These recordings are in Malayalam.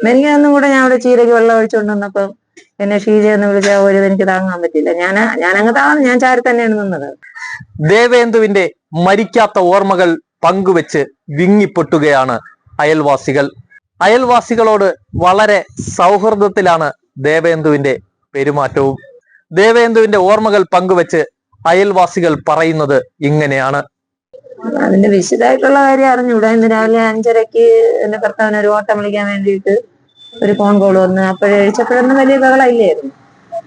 മെനിക്കൊന്നും കൂടെ ഞാൻ അവിടെ ചീരയ്ക്ക് വെള്ളം ഒഴിച്ചുകൊണ്ട് വന്നപ്പം എന്നെ ഷീജ എന്ന് വിളിച്ചാൽ ഒരു എനിക്ക് താങ്ങാൻ പറ്റില്ല. ഞാനങ്ങ് താങ്ങും. ഞാൻ ചാരി തന്നെയാണ് നിന്നത്. ദേവേന്ദുവിന്റെ മരിക്കാത്ത ഓർമ്മകൾ പങ്കുവെച്ച് വിങ്ങിപ്പൊട്ടുകയാണ് അയൽവാസികൾ. അയൽവാസികളോട് വളരെ സൗഹൃദത്തിലാണ് ദേവേന്ദുവിന്റെ പെരുമാറ്റവും. ദേവേന്ദുവിന്റെ ഓർമ്മകൾ പങ്കുവെച്ച് അയൽവാസികൾ പറയുന്നത് ഇങ്ങനെയാണ്. അതിന്റെ വിശദമായിട്ടുള്ള കാര്യം അറിഞ്ഞൂടാ. ഇന്ന് രാവിലെ 5:30 എന്റെ ഭർത്താവിന് ഒരു ഓട്ടം വിളിക്കാൻ വേണ്ടിയിട്ട് ഒരു ഫോൺ കോൾ വന്ന് അപ്പോഴഴിച്ചപ്പോഴൊന്നും വലിയ ബഹളമില്ലായിരുന്നു.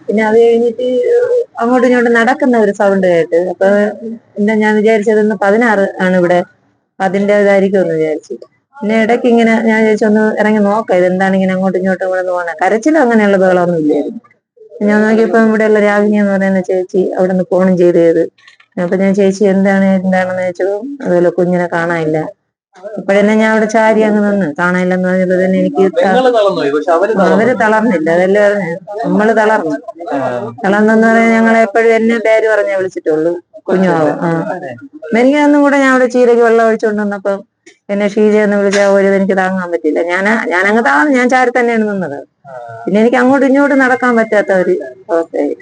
പിന്നെ അത് കഴിഞ്ഞിട്ട് അങ്ങോട്ടും ഇങ്ങോട്ടും നടക്കുന്ന ഒരു സൗണ്ട് കേട്ട് അപ്പൊ ഞാൻ വിചാരിച്ചത് ഇന്ന് 16 ആണ് ഇവിടെ, അതിൻ്റെതായിരിക്കും എന്ന് വിചാരിച്ചു. പിന്നെ ഇടയ്ക്ക് ഇങ്ങനെ ഞാൻ വിചാരിച്ചൊന്ന് ഇറങ്ങി നോക്കാം ഇതെന്താണ് ഇങ്ങനെ അങ്ങോട്ടും ഇങ്ങോട്ടും കൂടെ പോകണം. കരച്ചിലും അങ്ങനെയുള്ള ബഹളമൊന്നും ഇല്ലായിരുന്നു. ഞാൻ നോക്കിയപ്പോ ഇവിടെയുള്ള രാഗിനി എന്ന് പറയുന്ന ചേച്ചി അവിടെ നിന്ന് ഫോണും ചെയ്തത്. അപ്പൊ ഞാൻ ചേച്ചി എന്താണെന്ന് ചോദിച്ചപ്പോ അതുപോലെ കുഞ്ഞിനെ കാണാനില്ല. അപ്പോഴെന്നെ ഞാൻ അവിടെ ചാരി അങ്ങ് നിന്ന്. കാണാനില്ലെന്ന് പറഞ്ഞപ്പോ തന്നെ എനിക്ക് അവര് തളർന്നില്ല. അതല്ലേ പറഞ്ഞു, നമ്മള് തളർന്നെന്ന് പറഞ്ഞാൽ ഞങ്ങളെ എപ്പോഴും എന്നെ പേര് പറഞ്ഞേ വിളിച്ചിട്ടുള്ളൂ, കുഞ്ഞുമാവും. മെനിക്കൊന്നും കൂടെ ഞാൻ അവിടെ ചീരയ്ക്ക് വെള്ളം ഒഴിച്ചുകൊണ്ട് വന്നപ്പം എന്നെ ഷീജ എന്ന് വിളിച്ചാൽ ഒരു എനിക്ക് താങ്ങാൻ പറ്റില്ല. ഞാനങ്ങ് താങ്ങും. ഞാൻ ചാരി തന്നെയാണ് നിന്നത്. പിന്നെ എനിക്ക് അങ്ങോട്ടും ഇങ്ങോട്ടും നടക്കാൻ പറ്റാത്ത ഒരു അവസ്ഥയായി.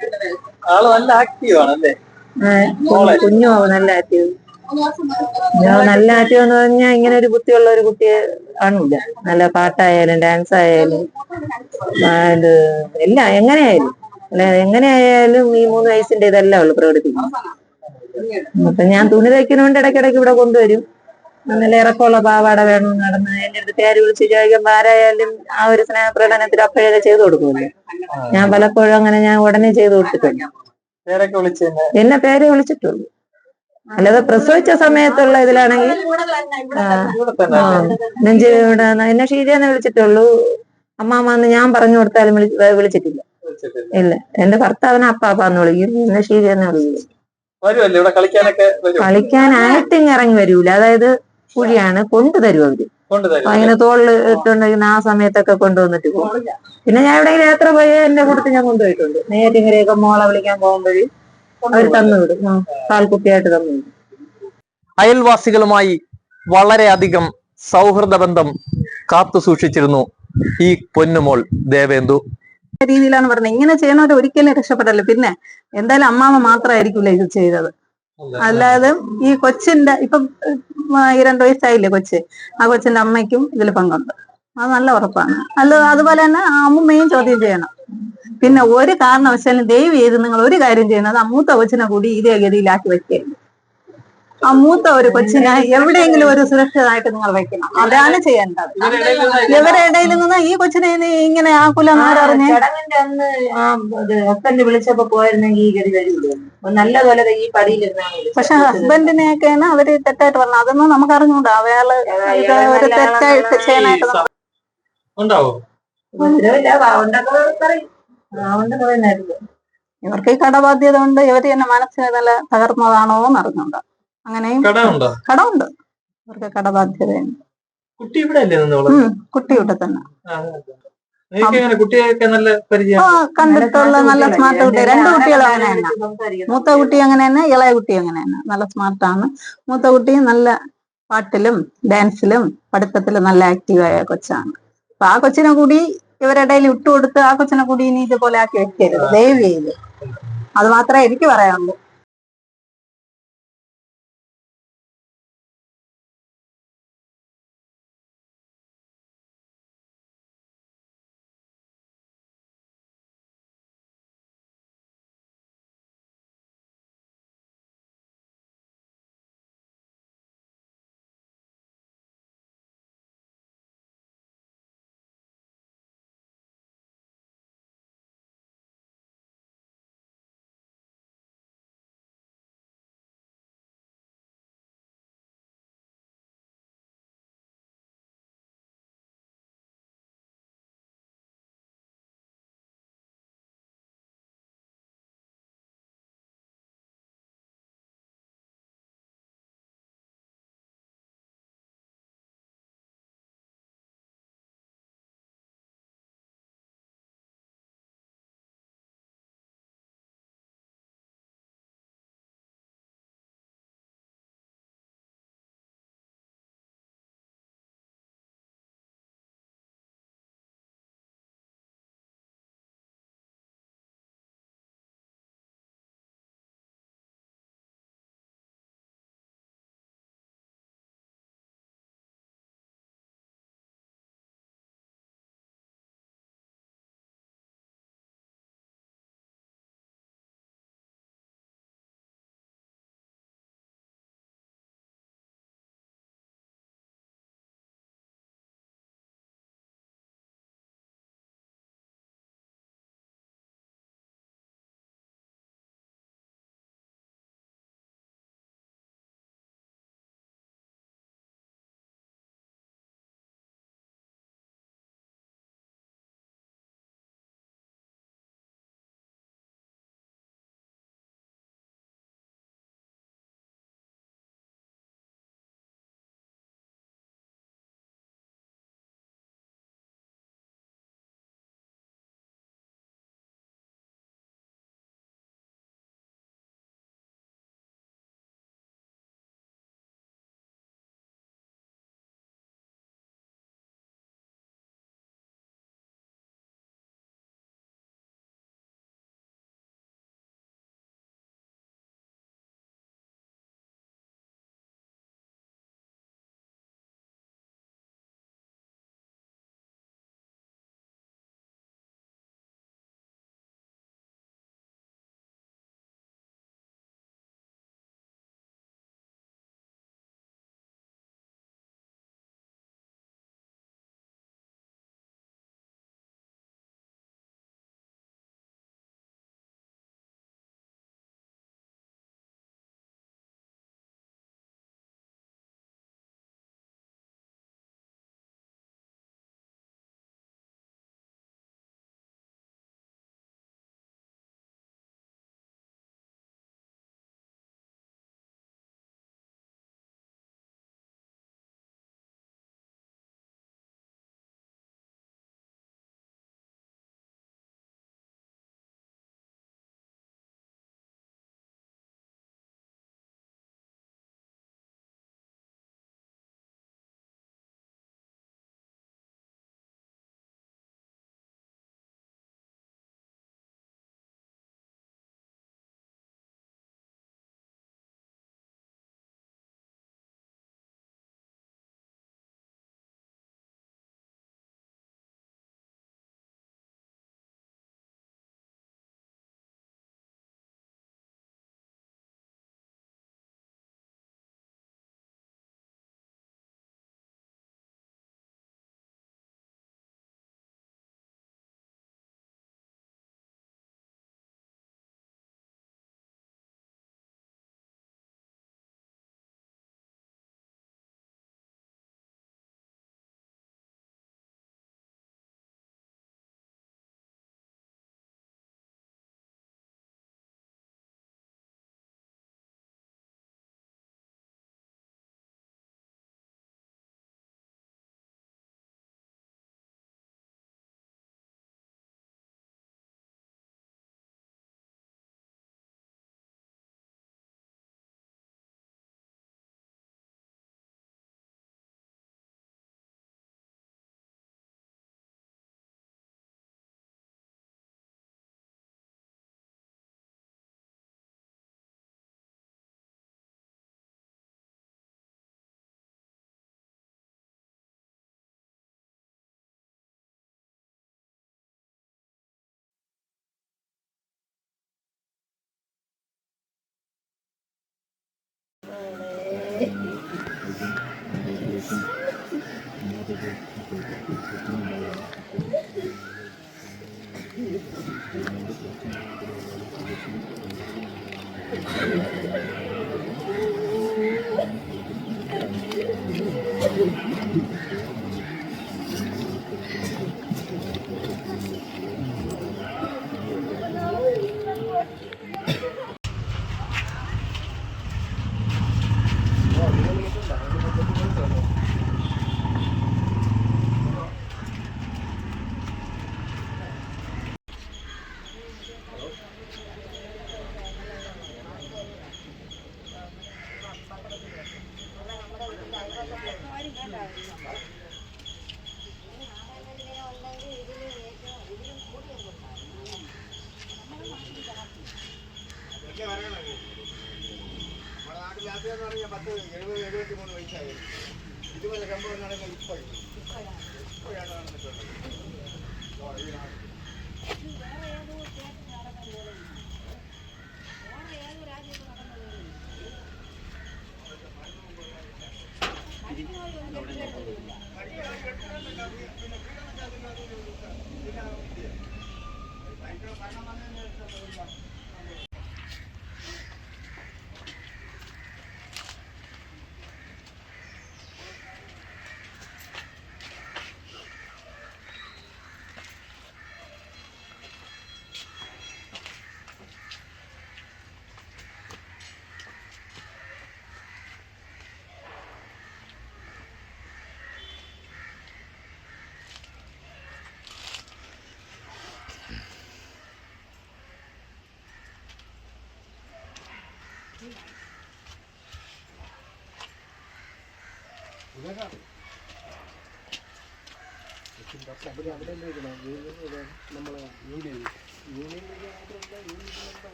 കുഞ്ഞുമാവും നല്ല ആക്റ്റീവ്. നല്ല ആക്റ്റീവ് എന്ന് പറഞ്ഞാൽ ഇങ്ങനെ ഒരു ബുദ്ധിയുള്ള ഒരു കുട്ടിയെ കാണൂല. നല്ല പാട്ടായാലും ഡാൻസ് ആയാലും ഇത് എല്ലാം എങ്ങനെയായാലും ഈ 3 വയസ്സിന്റെ ഇതെല്ലാം ഉള്ളു പ്രകടിപ്പിക്കും. അപ്പൊ ഞാൻ തുണി തയ്ക്കുന്നോണ്ട് ഇടയ്ക്കിടയ്ക്ക് ഇവിടെ കൊണ്ടുവരും. നല്ല ഇറക്കമുള്ള പാവാട വേണമെന്ന് നടന്ന് എന്റെ അടുത്ത് പേര് വിളിച്ച് ചോദിക്കുമ്പോ ആരായാലും ആ ഒരു സ്നേഹപ്രകടനത്തിൽ അപ്പോഴേ ചെയ്തു കൊടുക്കുമല്ലോ. ഞാൻ പലപ്പോഴും അങ്ങനെ ഞാൻ ഉടനെ ചെയ്തു കൊടുത്തിട്ടുണ്ട്. എന്നെ പേരെ വിളിച്ചിട്ടുള്ളൂ. അല്ലാതെ പ്രസവിച്ച സമയത്തുള്ള ഇതിലാണെങ്കിൽ നെഞ്ച് എന്നെ ഷീജയെന്ന് വിളിച്ചിട്ടുള്ളൂ. അമ്മാമ്മന്ന് ഞാൻ പറഞ്ഞു കൊടുത്താലും വിളിച്ചിട്ടില്ല. ഇല്ല, എന്റെ ഭർത്താവിനെ അപ്പാപ്പാന്ന് വിളിക്കും, എന്നെ ഷീജയെന്ന് വിളിക്കും. കളിക്കാനായിട്ട് ഇറങ്ങി വരൂല. അതായത് കുഴിയാണ്, കൊണ്ടുതരും അവര്. അങ്ങനെ തോളിൽ ഇട്ടുണ്ടെങ്കിൽ ആ സമയത്തൊക്കെ കൊണ്ടുവന്നിട്ട് പോകും. പിന്നെ ഞാൻ എവിടെയെങ്കിലും യാത്ര പോയി എന്റെ കൂട്ടത്തിൽ ഞാൻ കൊണ്ടുപോയിട്ടുണ്ട്. നെയ്യാറ്റിൻകരയൊക്കെ മോളെ വിളിക്കാൻ പോകുമ്പോഴ് അവര് തന്നുവിടും, പാൽക്കുപ്പിയായിട്ട് തന്നുവിടും. അയൽവാസികളുമായി വളരെയധികം സൗഹൃദ ബന്ധം കാത്തു സൂക്ഷിച്ചിരുന്നു ഈ പൊന്നുമോൾ ദേവേന്ദു. രീതിയിലാണ് പറഞ്ഞത്. ഇങ്ങനെ ചെയ്യുന്നവർ ഒരിക്കലും രക്ഷപ്പെടല്ലോ. പിന്നെ എന്തായാലും അമ്മാമ്മ മാത്രമായിരിക്കില്ല ഇത് ചെയ്തത്. അല്ലാതെ ഈ കൊച്ചിന്റെ ഇപ്പം 2 വയസ്സായില്ലേ കൊച്ച്, ആ കൊച്ചിന്റെ അമ്മയ്ക്കും ഇതിൽ പങ്കുണ്ട്. അത് നല്ല ഉറപ്പാണ്. അതുപോലെ തന്നെ അമ്മൂമ്മയും ചോദ്യം ചെയ്യണം. പിന്നെ ഒരു കാരണവശാലും ദയവ് ചെയ്ത് നിങ്ങൾ ഒരു കാര്യം ചെയ്യുന്നത്, ആ മൂത്ത കൊച്ചിനെ കൂടി ഇതേ ഗതിയിലാക്കി വെക്കരുത്. ആ മൂത്ത ഒരു കൊച്ചിനെ എവിടെയെങ്കിലും ഒരു സുരക്ഷിതമായിട്ട് നിങ്ങൾ വെക്കണം. അതാണ് ചെയ്യേണ്ടത്. ഇവരുടെ ഇടയിൽ നിന്ന് ഈ കൊച്ചിനെ ഇങ്ങനെ ആക്കുലെന്ന് ആരറിഞ്ഞ്? ചടങ്ങിന്റെ അന്ന് ഹസ്ബൻഡ് വിളിച്ചപ്പോ പോയിരുന്നെങ്കിൽ ഈ ഗതി വരില്ല. നല്ലപോലെ ഈ പടിയിലിരുന്നാണ്. പക്ഷെ ഹസ്ബൻഡിനെയൊക്കെയാണ് അവര് തെറ്റായിട്ട് പറഞ്ഞത്. അതൊന്നും നമുക്ക് അറിഞ്ഞൂടാ. അയാള് ഇത് ഒരു തെറ്റായിട്ട് ചെയ്യാനായിട്ട് ഇവർക്ക് ഈ കടബാധ്യത കൊണ്ട് ഇവര് തന്നെ മനസ്സിന് നല്ല തകർന്നതാണോ എന്ന് അറിഞ്ഞൂടാ. അങ്ങനെയും കടമുണ്ട് ഇവർക്ക്, കടബാധ്യതയുണ്ട്. കുട്ടി ഇവിടെ തന്നെ കണ്ടിട്ടുള്ള നല്ല സ്മാർട്ട് കുട്ടി. 2 കുട്ടികളും അങ്ങനെ തന്നെ. മൂത്ത കുട്ടി അങ്ങനെ തന്നെ, ഇളയ കുട്ടി അങ്ങനെ തന്നെ. നല്ല സ്മാർട്ടാണ്. മൂത്ത കുട്ടി നല്ല പാട്ടിലും ഡാൻസിലും പഠിത്തത്തിലും നല്ല ആക്റ്റീവായ കൊച്ചാണ്. അപ്പൊ ആ കൊച്ചിനെ കൂടി ഇവരിടയിൽ ഇട്ടുകൊടുത്ത് ആ കൊച്ചിനെ കൂടി ഇനി ഇതുപോലെ ആക്കി വെക്കരുത്, ദയവ് ചെയ്ത്. അത് മാത്രമേ എനിക്ക് പറയാനുള്ളൂ.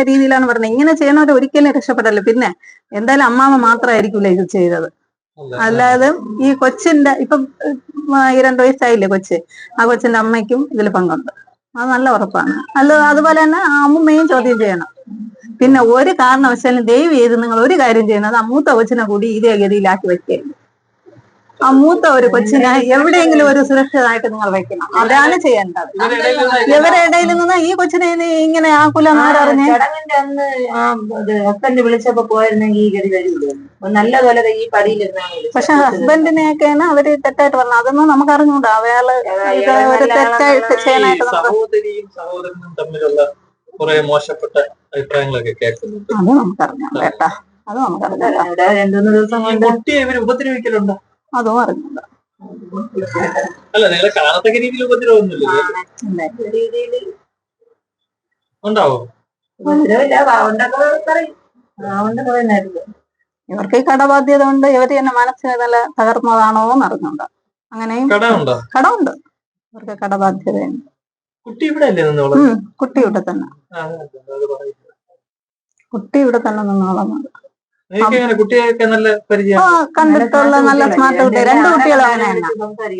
രീതിയിലാണ് പറഞ്ഞത്. ഇങ്ങനെ ചെയ്യണവർ ഒരിക്കലും രക്ഷപ്പെടല്ലോ. പിന്നെ എന്തായാലും അമ്മാമ്മ മാത്രമായിരിക്കില്ല ഇത് ചെയ്തത്. അല്ലാതെ ഈ കൊച്ചിന്റെ ഇപ്പം ഈ 2 വയസ്സായില്ലേ കൊച്ച്, ആ കൊച്ചിന്റെ അമ്മയ്ക്കും ഇതിൽ പങ്കുണ്ട്, അത് നല്ല ഉറപ്പാണ്. അതുപോലെ തന്നെ അമ്മൂമ്മയും ചോദ്യം ചെയ്യണം. പിന്നെ ഒരു കാരണവശാലും ദയവ് ചെയ്ത് നിങ്ങൾ ഒരു കാര്യം ചെയ്യുന്നത് ആ മൂത്ത കൊച്ചിനെ കൂടി ഇതേ ഗതിയിലാക്കി വെക്കരുത്. ആ മൂത്ത ഒരു കൊച്ചിനെ എവിടെയെങ്കിലും ഒരു സുരക്ഷിതമായിട്ട് നിങ്ങൾ വെക്കണം. അതാണ് ചെയ്യേണ്ടത്. ഇവരുടെ ഇടയിൽ നിന്ന് ഈ കൊച്ചിനെ ഇങ്ങനെ ആക്കൂലെന്ന് ആരറിഞ്ഞേ? ചടങ്ങിന്റെ അന്ന് ഹസ്ബൻഡ് വിളിച്ചപ്പോ പോയിരുന്നെങ്കിൽ ഈ ഗതി വരില്ല. നല്ലപോലെ ഈ പടിയിലിരുന്നാണ്. പക്ഷെ ഹസ്ബൻഡിനെയൊക്കെയാണ് അവര് തെറ്റായിട്ട് പറഞ്ഞത്. അതൊന്നും നമുക്ക് അറിഞ്ഞൂടാ. അയാള് ഇത് ഒരു തെറ്റായിട്ട് ചെയ്യാനായിട്ട് സഹോദരിയും സഹോദരനും തമ്മിലുള്ള കുറെ മോശപ്പെട്ട അഭിപ്രായങ്ങളൊക്കെ കേൾക്കുന്നുണ്ട്. അത് നമുക്കറിഞ്ഞൂടാ കേട്ടാ. അത് നമുക്കറിഞ്ഞൂടാ. 2-3 ദിവസം കൊണ്ട് കുട്ടിയെ ഇവര് ഉപദ്രവിക്കലുണ്ടോ? അതും അറിഞ്ഞൂടാ. അല്ല, നിങ്ങളെ കാണത്തക്ക രീതിയിൽ ഉപദ്രവമൊന്നുമില്ല. ഉണ്ടാവോ? ഇവർക്ക് ഈ കടബാധ്യത കൊണ്ട് ഇവര് തന്നെ മനസ്സിന് നല്ല തകർന്നതാണോ എന്ന് അറിഞ്ഞൂടാ. അങ്ങനെയും കടമുണ്ട്. ഇവർക്ക് കടബാധ്യതയുണ്ട്. കുട്ടി ഇവിടെ അല്ലേ? കുട്ടി ഇവിടെ തന്നെ. കുട്ടി ഇവിടെ തന്നെ നിന്ന് വളർന്നത്. കുട്ടിയൊക്കെ നല്ല കണ്ടിട്ടുള്ള നല്ല സ്മാർട്ട് കുട്ടി. 2 കുട്ടികളും അങ്ങനെ തന്നെ.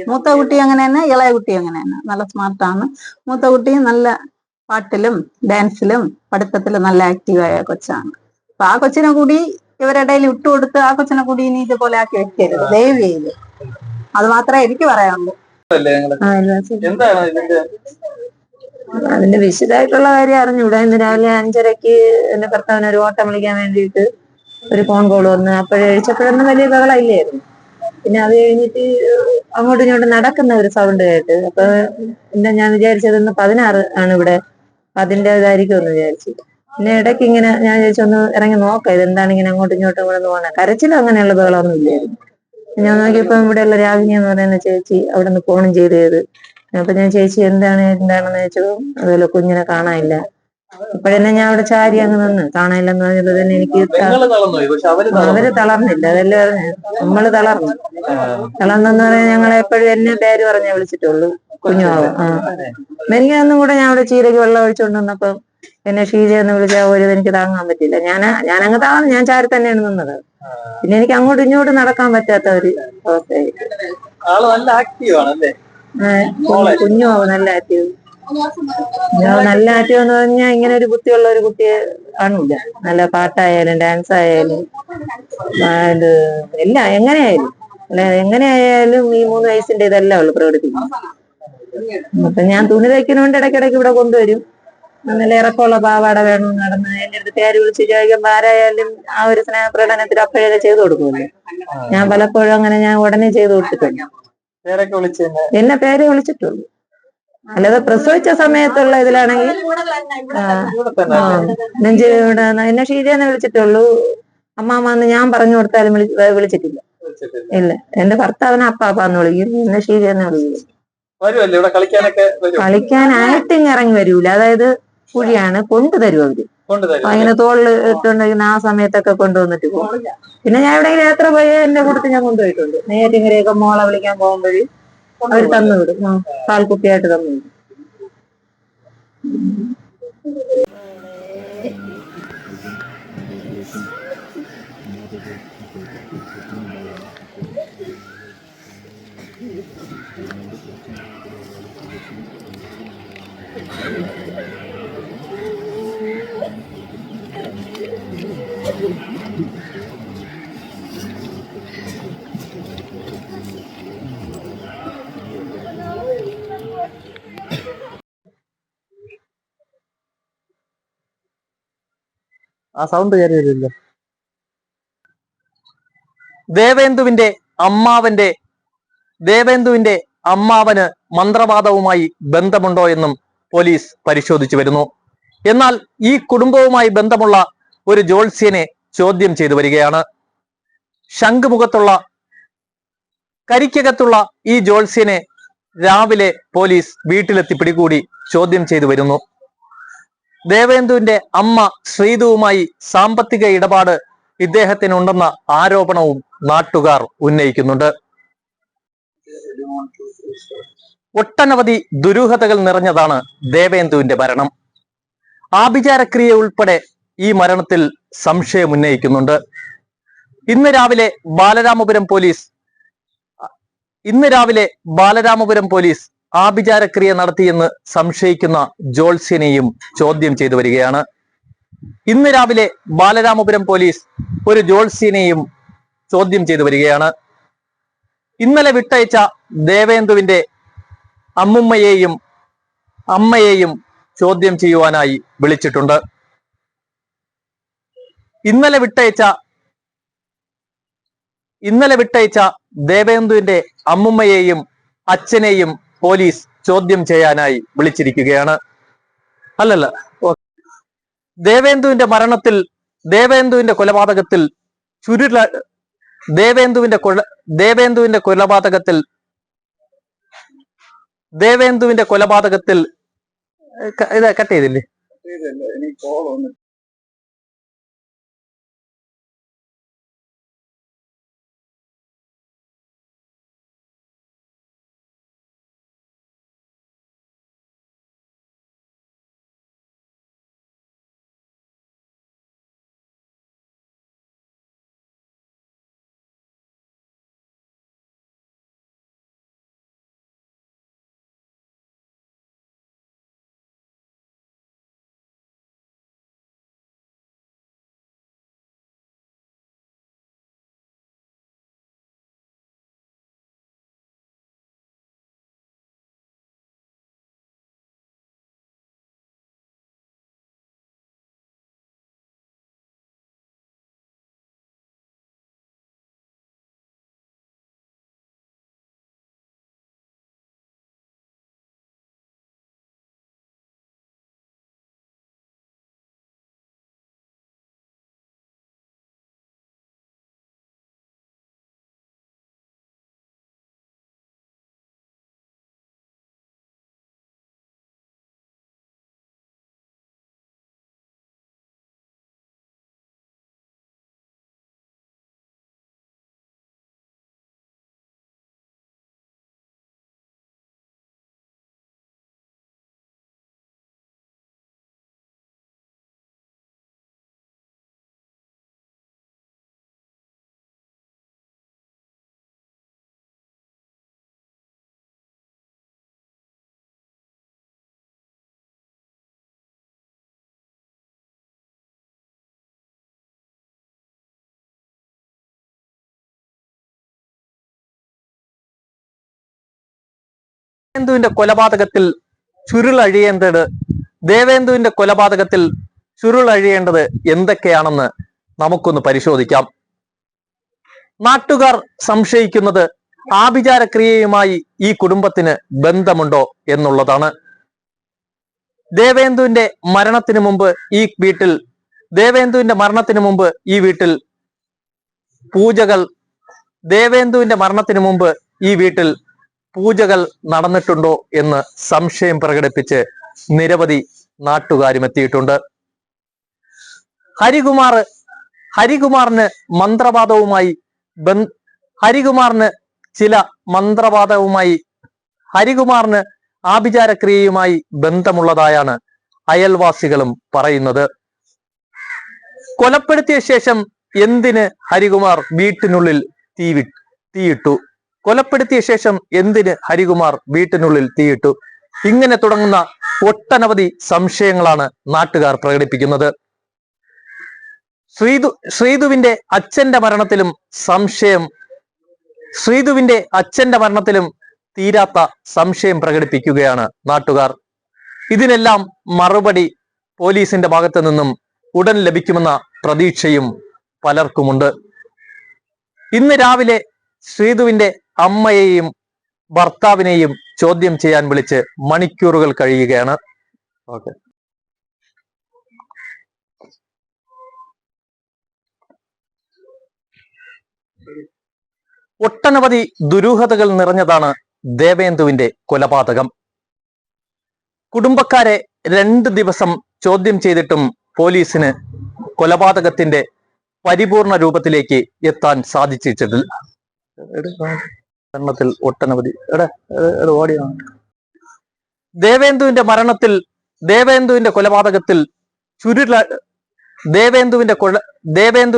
മൂത്ത കുട്ടി അങ്ങനെ തന്നെ, ഇളയ കുട്ടി അങ്ങനെ തന്നെ. നല്ല സ്മാർട്ടാണ്. മൂത്ത കുട്ടി നല്ല പാട്ടിലും ഡാൻസിലും പഠിത്തത്തിലും നല്ല ആക്റ്റീവായ കൊച്ചാണ്. അപ്പൊ ആ കൊച്ചിനെ കൂടി ഇവരിടയിൽ ഇട്ടുകൊടുത്ത് ആ കൊച്ചിനെ കൂടി ഇനി ഇതുപോലെ ആക്കി വെക്കരുത്, ദയവ് ചെയ്ത്. അത് മാത്രമേ എനിക്ക് പറയാനുള്ളൂ. അതിന്റെ വിശദമായിട്ടുള്ള കാര്യം അറിഞ്ഞൂടാ. ഇന്ന് രാവിലെ 5:30 എന്റെ ഭർത്താവിന് ഒരു ഓട്ടം വിളിക്കാൻ വേണ്ടിയിട്ട് ഒരു ഫോൺ കോൾ വന്ന്. അഴിച്ചപ്പോഴൊന്നും വലിയ ബഹളമില്ലായിരുന്നു. പിന്നെ അത് കഴിഞ്ഞിട്ട് അങ്ങോട്ടും ഇങ്ങോട്ടും നടക്കുന്ന ഒരു സൗണ്ട് കേട്ട്. അപ്പൊ ഞാൻ വിചാരിച്ചത് 16 ആണ് ഇവിടെ, അതിൻ്റെതായിരിക്കും എന്ന് വിചാരിച്ചു. പിന്നെ ഇടയ്ക്ക് ഇങ്ങനെ ഞാൻ വിചാരിച്ചൊന്ന് ഇറങ്ങി നോക്കാം ഇതെന്താണ് ഇങ്ങനെ അങ്ങോട്ടും ഇങ്ങോട്ടും കൂടെ പോകണേ. കരച്ചിലും അങ്ങനെയുള്ള ബഹളമൊന്നും ഇല്ലായിരുന്നു. ഞാൻ നോക്കിയപ്പോ ഇവിടെയുള്ള രാവിലെ എന്ന് പറയുന്ന ചേച്ചി അവിടെ നിന്ന് ഫോണും ചെയ്തത്. അപ്പൊ ഞാൻ ചേച്ചി എന്താണെന്ന് ചോദിച്ചു. അതുപോലെ കുഞ്ഞിനെ കാണാനില്ല. അപ്പോഴെന്നെ ഞാൻ അവിടെ ചാരി അങ്ങ് നിന്ന്. കാണാനില്ലെന്ന് പറഞ്ഞപ്പോ തന്നെ എനിക്ക് അവര് തളർന്നില്ല. അതെല്ലാം നമ്മള് തളർന്നെന്ന് പറയാൻ ഞങ്ങളെ എപ്പോഴും എന്നെ പേര് പറഞ്ഞേ വിളിച്ചിട്ടുള്ളൂ, കുഞ്ഞുമാവും. എനിക്കൊന്നും കൂടെ ഞാൻ അവിടെ ചീരയ്ക്ക് വെള്ളം ഒഴിച്ചുകൊണ്ട് വന്നപ്പോ എന്നെ ഷീജയെന്ന് വിളിച്ചാൽ ഒരു എനിക്ക് താങ്ങാൻ പറ്റില്ല. ഞാനങ്ങ് താഴ്ന്നു. ഞാൻ ചാരി തന്നെയാണ് നിന്നത്. പിന്നെ എനിക്ക് അങ്ങോട്ടും ഇങ്ങോട്ടും നടക്കാൻ പറ്റാത്ത ഒരു അവസ്ഥയായി. കുഞ്ഞുമാവും നല്ല ആക്റ്റീവ്. നല്ല ആറ്റം എന്ന് പറഞ്ഞാൽ ഇങ്ങനെ ഒരു ബുദ്ധിയുള്ള ഒരു കുട്ടിയെ കാണൂല. നല്ല പാട്ടായാലും ഡാൻസ് ആയാലും ഇത് എല്ലാം എങ്ങനെയായാലും അല്ല എങ്ങനെയായാലും ഈ 3 വയസ്സിന്റെ ഇതെല്ലാം ഉള്ളു പ്രകടിപ്പിക്കും. അപ്പൊ ഞാൻ തുണി തയ്ക്കുന്നോണ്ട് ഇടയ്ക്കിടയ്ക്ക് ഇവിടെ കൊണ്ടുവരും. നല്ല ഇറക്കമുള്ള പാവാട വേണമെന്ന് നടന്ന് എന്റെ അടുത്ത് പേര് വിളിച്ച് ചോദിക്കുമ്പോൾ ആരായാലും ആ ഒരു സ്നേഹപ്രകടനത്തിൽ അപ്പോഴേ ചെയ്തു കൊടുക്കുമല്ലോ. ഞാൻ പലപ്പോഴും അങ്ങനെ ഞാൻ ഉടനെ ചെയ്തു കൊടുത്തിട്ടുണ്ട്. പേരൊക്കെ വിളിച്ച് എന്നെ പേരെ വിളിച്ചിട്ടുള്ളൂ. അല്ലാതെ പ്രസവിച്ച സമയത്തുള്ള ഇതിലാണെങ്കിൽ നെഞ്ച് എന്നെ ഷീജയെന്ന് വിളിച്ചിട്ടുള്ളൂ. അമ്മാമ്മന്ന് ഞാൻ പറഞ്ഞു കൊടുത്താലും വിളിച്ചിട്ടില്ല. ഇല്ല, എന്റെ ഭർത്താവിനെ അപ്പാപ്പാന്ന് വിളിക്കും, എന്നെ ഷീജയെന്ന് വിളിക്കും. വരുമല്ലേ ഇവിടെ കളിക്കാനൊക്കെ? കളിക്കാനായിട്ട് ഇറങ്ങി വരൂല. അതായത് കുഴിയാണ് കൊണ്ടുതരും അവര്. അങ്ങനെ തോളിൽ ഇട്ടുണ്ടെങ്കിൽ ആ സമയത്തൊക്കെ കൊണ്ടുവന്നിട്ട് പോകും. പിന്നെ ഞാൻ എവിടെയെങ്കിലും യാത്ര പോയി എന്റെ കൂട്ടത്തിൽ ഞാൻ കൊണ്ടുപോയിട്ടുണ്ട്. നേരിങ്ങനെയൊക്കെ മോളെ വിളിക്കാൻ പോകുമ്പോഴ് അവർ തന്നു വിടും. പാൽക്കുപ്പിയായിട്ട് തന്നു വിടും. ആ സൗണ്ട് കയറി വരില്ല. ദേവേന്ദുവിന്റെ അമ്മാവന് മന്ത്രവാദവുമായി ബന്ധമുണ്ടോ എന്നും പോലീസ് പരിശോധിച്ചു വരുന്നു. എന്നാൽ ഈ കുടുംബവുമായി ബന്ധമുള്ള ഒരു ജ്യോത്സ്യനെ ചോദ്യം ചെയ്തു വരികയാണ്. ശംഖുമുഖത്തുള്ള കരിക്കകത്തുള്ള ഈ ജ്യോത്സ്യനെ രാവിലെ പോലീസ് വീട്ടിലെത്തി പിടികൂടി ചോദ്യം ചെയ്തു വരുന്നു. ദേവേന്ദുവിന്റെ അമ്മ ശ്രീതുവുമായി സാമ്പത്തിക ഇടപാട് ഇദ്ദേഹത്തിനുണ്ടെന്ന ആരോപണവും നാട്ടുകാർ ഉന്നയിക്കുന്നുണ്ട്. ഒട്ടനവധി ദുരൂഹതകൾ നിറഞ്ഞതാണ് ദേവേന്ദുവിന്റെ മരണം. ആഭിചാരക്രിയ ഉൾപ്പെടെ ഈ മരണത്തിൽ സംശയം ഉന്നയിക്കുന്നുണ്ട്. ഇന്ന് രാവിലെ ബാലരാമപുരം പോലീസ് ആഭിചാരക്രിയ നടത്തിയെന്ന് സംശയിക്കുന്ന ജ്യോത്സ്യനെയും ചോദ്യം ചെയ്തു വരികയാണ്. ഇന്ന് രാവിലെ ബാലരാമപുരം പോലീസ് ഒരു ജ്യോത്സ്യനെയും ചോദ്യം ചെയ്തു വരികയാണ്. ഇന്നലെ വിട്ടയച്ച ദേവേന്ദുവിന്റെ അമ്മുമ്മയെയും അമ്മയെയും ചോദ്യം ചെയ്യുവാനായി വിളിച്ചിട്ടുണ്ട്. ഇന്നലെ വിട്ടയച്ച ദേവേന്ദുവിന്റെ അമ്മുമ്മയെയും അച്ഛനെയും പോലീസ് ചോദ്യം ചെയ്യാനായി വിളിച്ചിരിക്കുകയാണ്. ദേവേന്ദുവിന്റെ മരണത്തിൽ ദേവേന്ദുവിന്റെ കൊലപാതകത്തിൽ ഇത് കട്ട് ചെയ്തില്ലേ? ദേവേന്ദുവിന്റെ കൊലപാതകത്തിൽ ചുരുളഴിയേണ്ടത് ദേവേന്ദുവിന്റെ കൊലപാതകത്തിൽ ചുരുളഴിയേണ്ടത് എന്തൊക്കെയാണെന്ന് നമുക്കൊന്ന് പരിശോധിക്കാം. നാട്ടുകാർ സംശയിക്കുന്നത് ആഭിചാരക്രിയയുമായി ഈ കുടുംബത്തിന് ബന്ധമുണ്ടോ എന്നുള്ളതാണ്. ദേവേന്ദുവിന്റെ മരണത്തിന് മുമ്പ് ഈ വീട്ടിൽ പൂജകൾ നടന്നിട്ടുണ്ടോ എന്ന് സംശയം പ്രകടിപ്പിച്ച് നിരവധി നാട്ടുകാരും എത്തിയിട്ടുണ്ട്. ഹരികുമാറിന് ആഭിചാരക്രിയയുമായി ബന്ധമുള്ളതായാണ് അയൽവാസികളും പറയുന്നത്. കൊലപ്പെടുത്തിയ ശേഷം എന്തിന് ഹരികുമാർ വീട്ടിനുള്ളിൽ തീയിട്ടു? ഇങ്ങനെ തുടങ്ങുന്ന ഒട്ടനവധി സംശയങ്ങളാണ് നാട്ടുകാർ പ്രകടിപ്പിക്കുന്നത്. ശ്രീധുവിന്റെ അച്ഛന്റെ മരണത്തിലും തീരാത്ത സംശയം പ്രകടിപ്പിക്കുകയാണ് നാട്ടുകാർ. ഇതിനെല്ലാം മറുപടി പോലീസിന്റെ ഭാഗത്തു നിന്നും ഉടൻ ലഭിക്കുമെന്ന പ്രതീക്ഷയും പലർക്കുമുണ്ട്. ഇന്ന് രാവിലെ ശ്രീധുവിന്റെ അമ്മയെയും ഭർത്താവിനെയും ചോദ്യം ചെയ്യാൻ വിളിച്ച് മണിക്കൂറുകൾ കഴിയുകയാണ്. ഒട്ടനവധി ദുരൂഹതകൾ നിറഞ്ഞതാണ് ദേവേന്ദുവിന്റെ കൊലപാതകം. കുടുംബക്കാരെ 2 ദിവസം ചോദ്യം ചെയ്തിട്ടും പോലീസിന് കൊലപാതകത്തിന്റെ പരിപൂർണ രൂപത്തിലേക്ക് എത്താൻ സാധിച്ചിട്ടില്ല. ദേവേന്ദുവിന്റെ കൊലപാതകത്തിൽ കട്ട് ചെയ്തില്ലേ? ദേവേന്ദുവിന്റെ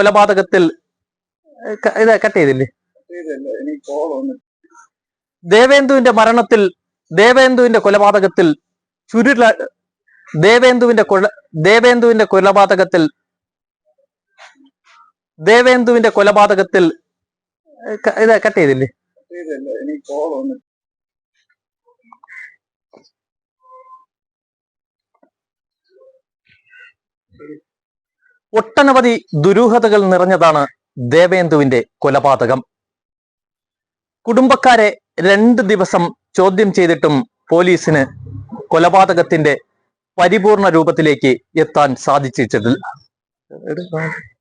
കൊലപാതകത്തിൽ കട്ട് ചെയ്തില്ലേ? ഒട്ടനവധി ദുരൂഹതകൾ നിറഞ്ഞതാണ് ദേവേന്ദുവിന്റെ കൊലപാതകം. കുടുംബക്കാരെ 2 ദിവസം ചോദ്യം ചെയ്തിട്ടും പോലീസിന് കൊലപാതകത്തിന്റെ പരിപൂർണ രൂപത്തിലേക്ക് എത്താൻ സാധിച്ചിട്ടില്ല.